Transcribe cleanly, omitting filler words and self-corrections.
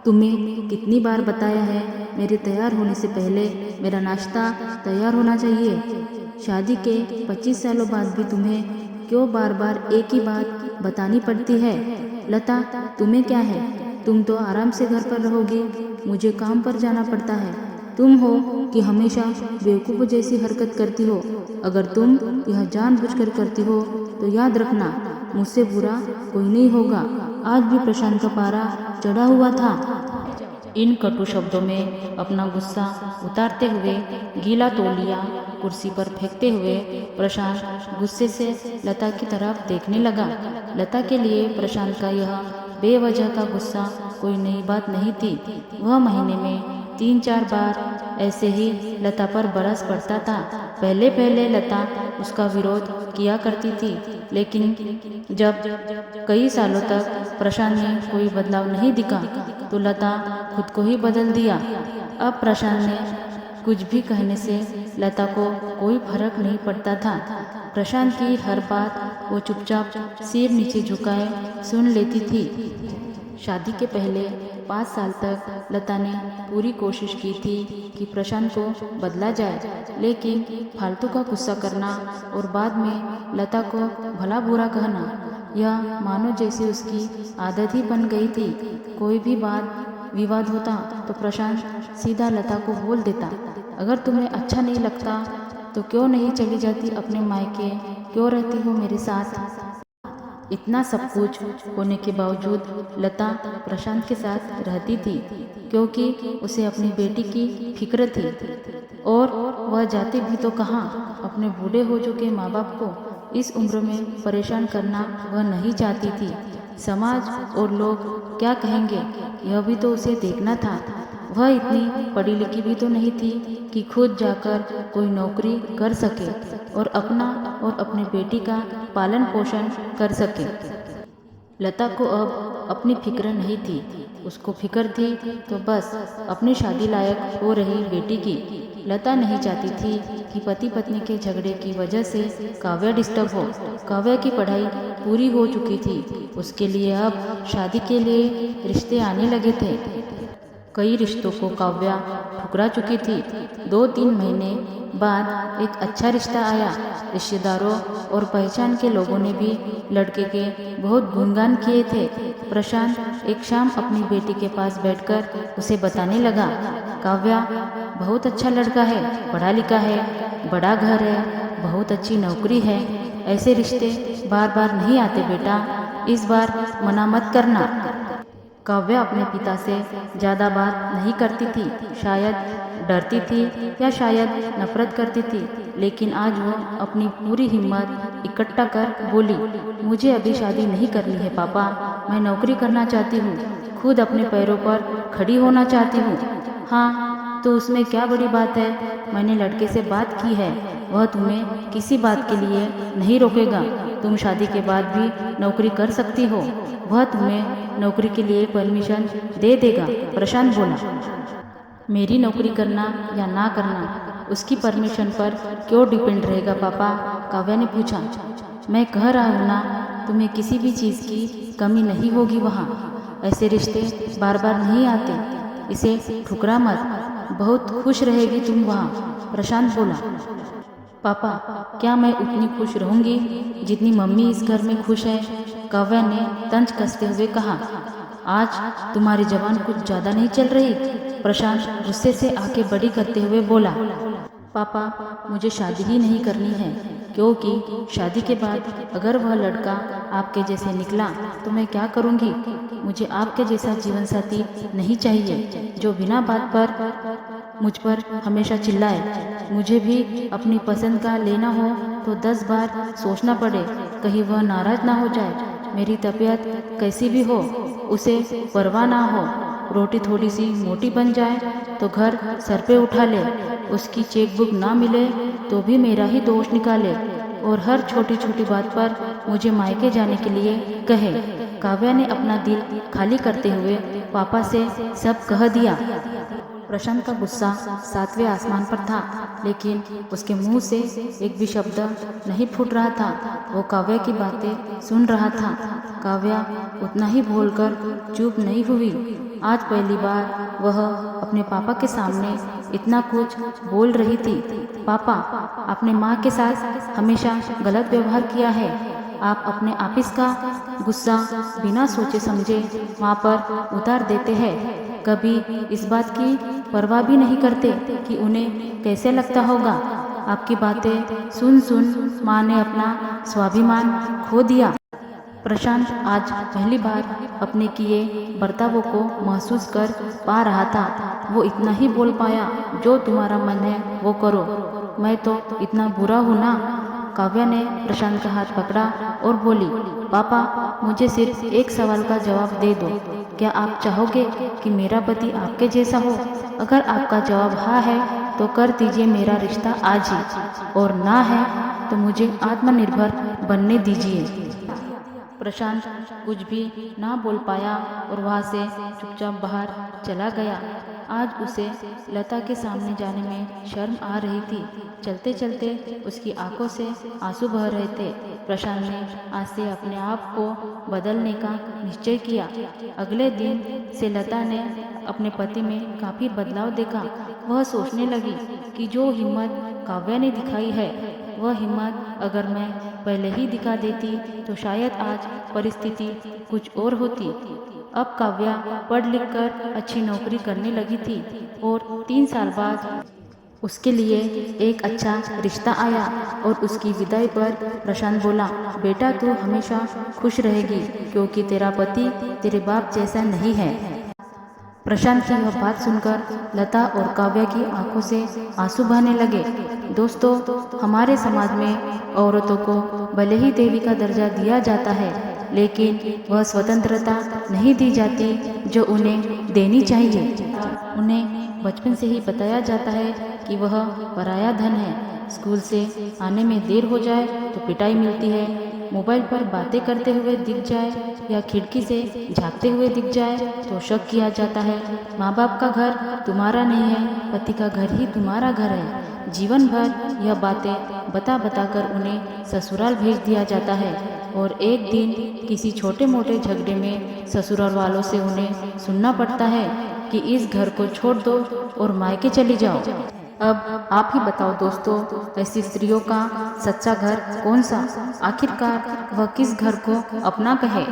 तुम्हें कितनी बार बताया है मेरे तैयार होने से पहले मेरा नाश्ता तैयार होना चाहिए। शादी के 25 सालों बाद भी तुम्हें क्यों बार बार एक ही बात बतानी पड़ती है? लता, तुम्हें क्या है? तुम तो आराम से घर पर रहोगी, मुझे काम पर जाना पड़ता है। तुम हो कि हमेशा बेवकूफ़ जैसी हरकत करती हो। अगर तुम यह जानबूझकर करती हो तो याद रखना, मुझसे बुरा कोई नहीं होगा। आज भी प्रशांत का पारा चढ़ा हुआ था। इन कटु शब्दों में अपना गुस्सा उतारते हुए, गीला तौलिया कुर्सी पर फेंकते हुए प्रशांत गुस्से से लता की तरफ देखने लगा। लता के लिए प्रशांत का यह बेवजह का गुस्सा कोई नई बात नहीं थी। वह महीने में 3-4 बार ऐसे ही लता पर बरस पड़ता था। पहले पहले लता उसका विरोध किया करती थी, लेकिन जब कई सालों तक प्रशांत ने कोई बदलाव नहीं दिखा तो लता खुद को ही बदल दिया। अब प्रशांत ने कुछ भी कहने से लता को कोई फर्क नहीं पड़ता था। प्रशांत की हर बात वो चुपचाप सिर नीचे झुकाए सुन लेती थी। शादी के पहले 5 साल तक लता ने पूरी कोशिश की थी कि प्रशांत को बदला जाए, लेकिन फालतू का गुस्सा करना और बाद में लता को भला बुरा कहना, यह मानो जैसे उसकी आदत ही बन गई थी। कोई भी बात विवाद होता तो प्रशांत सीधा लता को बोल देता, अगर तुम्हें अच्छा नहीं लगता तो क्यों नहीं चली जाती अपने मायके, क्यों रहती हो मेरे साथ? इतना सब कुछ होने के बावजूद लता प्रशांत के साथ रहती थी, क्योंकि उसे अपनी बेटी की फिक्र थी। और वह जाती भी तो कहाँ, अपने बूढ़े हो चुके माँ बाप को इस उम्र में परेशान करना वह नहीं चाहती थी। समाज और लोग क्या कहेंगे, यह भी तो उसे देखना था। वह इतनी पढ़ी लिखी भी तो नहीं थी कि खुद जाकर कोई नौकरी कर सके और अपना और अपने बेटी का पालन पोषण कर सके। लता को अब अपनी फिक्र नहीं थी, उसको फिक्र थी तो बस अपनी शादी लायक हो रही बेटी की। लता नहीं चाहती थी कि पति पत्नी के झगड़े की वजह से काव्या डिस्टर्ब हो। काव्या की पढ़ाई पूरी हो चुकी थी, उसके लिए अब शादी के लिए रिश्ते आने लगे थे। कई रिश्तों को काव्या ठुकरा चुकी थी। 2-3 महीने बाद एक अच्छा रिश्ता आया। रिश्तेदारों और पहचान के लोगों ने भी लड़के के बहुत गुणगान किए थे। प्रशांत एक शाम अपनी बेटी के पास बैठकर उसे बताने लगा, काव्या बहुत अच्छा लड़का है, पढ़ा लिखा है, बड़ा घर है, बहुत अच्छी नौकरी है। ऐसे रिश्ते बार बार नहीं आते बेटा, इस बार मना मत करना। काव्या अपने पिता से ज़्यादा बात नहीं करती थी, शायद डरती थी या शायद नफरत करती थी, लेकिन आज वो अपनी पूरी हिम्मत इकट्ठा कर बोली, मुझे अभी शादी नहीं करनी है पापा, मैं नौकरी करना चाहती हूँ, खुद अपने पैरों पर खड़ी होना चाहती हूँ। हाँ, तो उसमें क्या बड़ी बात है, मैंने लड़के से बात की है, वह तुम्हें किसी बात के लिए नहीं रोकेगा। तुम शादी के बाद भी नौकरी कर सकती हो, वह तुम्हें नौकरी के लिए परमिशन दे देगा। प्रशांत बोला, मेरी नौकरी करना या ना करना उसकी परमिशन पर क्यों डिपेंड रहेगा पापा? काव्या ने पूछा। मैं कह रहा हूँ ना, तुम्हें किसी भी चीज़ की कमी नहीं होगी वहाँ। ऐसे रिश्ते बार बार नहीं आते, इसे ठुकरा मत, बहुत खुश रहेगी तुम वहाँ। प्रशांत बोला, पापा क्या मैं उतनी खुश रहूँगी जितनी मम्मी इस घर में खुश है? काव्या ने तंज कसते हुए कहा। आज तुम्हारी जबान कुछ ज़्यादा नहीं चल रही? प्रशांत गुस्से से आंखें बड़ी करते हुए बोला, पापा मुझे शादी ही नहीं करनी है, क्योंकि शादी के बाद अगर वह लड़का आपके जैसे निकला तो मैं क्या करूँगी? मुझे आपके जैसा जीवन साथी नहीं चाहिए जो बिना बात पर मुझ पर हमेशा चिल्लाए। मुझे भी अपनी पसंद का लेना हो तो 10 बार सोचना पड़े, कहीं वह नाराज ना हो जाए। मेरी तबीयत कैसी भी हो उसे परवाह ना हो, रोटी थोड़ी सी मोटी बन जाए तो घर सर पे उठा ले, उसकी चेकबुक ना मिले तो भी मेरा ही दोष निकाले और हर छोटी छोटी बात पर मुझे मायके जाने के लिए कहे। काव्या ने अपना दिल खाली करते हुए पापा से सब कह दिया। प्रशांत का गुस्सा 7वें आसमान पर था, लेकिन उसके मुंह से एक भी शब्द नहीं फूट रहा था। वो काव्या की बातें सुन रहा था। काव्या उतना ही बोलकर चुप नहीं हुई। आज पहली बार वह अपने पापा के सामने इतना कुछ बोल रही थी। पापा, आपने माँ के साथ हमेशा गलत व्यवहार किया है। आप अपने ऑफिस का गुस्सा बिना सोचे समझे माँ पर उतार देते हैं। कभी इस बात की परवाह भी नहीं करते कि उन्हें कैसे लगता होगा। आपकी बातें सुन सुन माँ ने अपना स्वाभिमान खो दिया। प्रशांत आज पहली बार अपने किए बर्तावों को महसूस कर पा रहा था। वो इतना ही बोल पाया, जो तुम्हारा मन है वो करो। मैं तो इतना बुरा हूँ ना? काव्या ने प्रशांत का हाथ पकड़ा और बोली, पापा, मुझे सिर्फ एक सवाल का जवाब दे दो। क्या आप चाहोगे कि मेरा पति आपके जैसा हो? अगर आपका जवाब हाँ है तो कर दीजिए मेरा रिश्ता आज ही, और ना है तो मुझे आत्मनिर्भर बनने दीजिए। प्रशांत कुछ भी ना बोल पाया और वहाँ से चुपचाप बाहर चला गया। आज उसे लता के सामने जाने में शर्म आ रही थी। चलते चलते उसकी आंखों से आंसू बह रहे थे। प्रशांत ने आज से अपने आप को बदलने का निश्चय किया। अगले दिन से लता ने अपने पति में काफ़ी बदलाव देखा। वह सोचने लगी कि जो हिम्मत काव्या ने दिखाई है, वह हिम्मत अगर मैं पहले ही दिखा देती तो शायद आज परिस्थिति कुछ और होती। अब काव्या पढ़ लिख कर अच्छी नौकरी करने लगी थी और 3 साल बाद उसके लिए एक अच्छा रिश्ता आया। और उसकी विदाई पर प्रशांत बोला, बेटा तू हमेशा खुश रहेगी क्योंकि तेरा पति तेरे बाप जैसा नहीं है। प्रशांत की यह बात सुनकर लता और काव्या की आंखों से आंसू बहने लगे। दोस्तों, हमारे समाज में औरतों को भले ही देवी का दर्जा दिया जाता है, लेकिन वह स्वतंत्रता नहीं दी जाती जो उन्हें देनी चाहिए। उन्हें बचपन से ही बताया जाता है कि वह पराया धन है। स्कूल से आने में देर हो जाए तो पिटाई मिलती है। मोबाइल पर बातें करते हुए दिख जाए या खिड़की से झांकते हुए दिख जाए तो शक किया जाता है। माँ बाप का घर तुम्हारा नहीं है, पति का घर ही तुम्हारा घर है। जीवन भर यह बातें बता बता कर उन्हें ससुराल भेज दिया जाता है और एक दिन किसी छोटे मोटे झगड़े में ससुराल वालों से उन्हें सुनना पड़ता है कि इस घर को छोड़ दो और मायके चली जाओ। अब आप ही बताओ दोस्तों, ऐसी स्त्रियों का सच्चा घर कौन सा? आखिरकार वह किस घर को अपना कहे?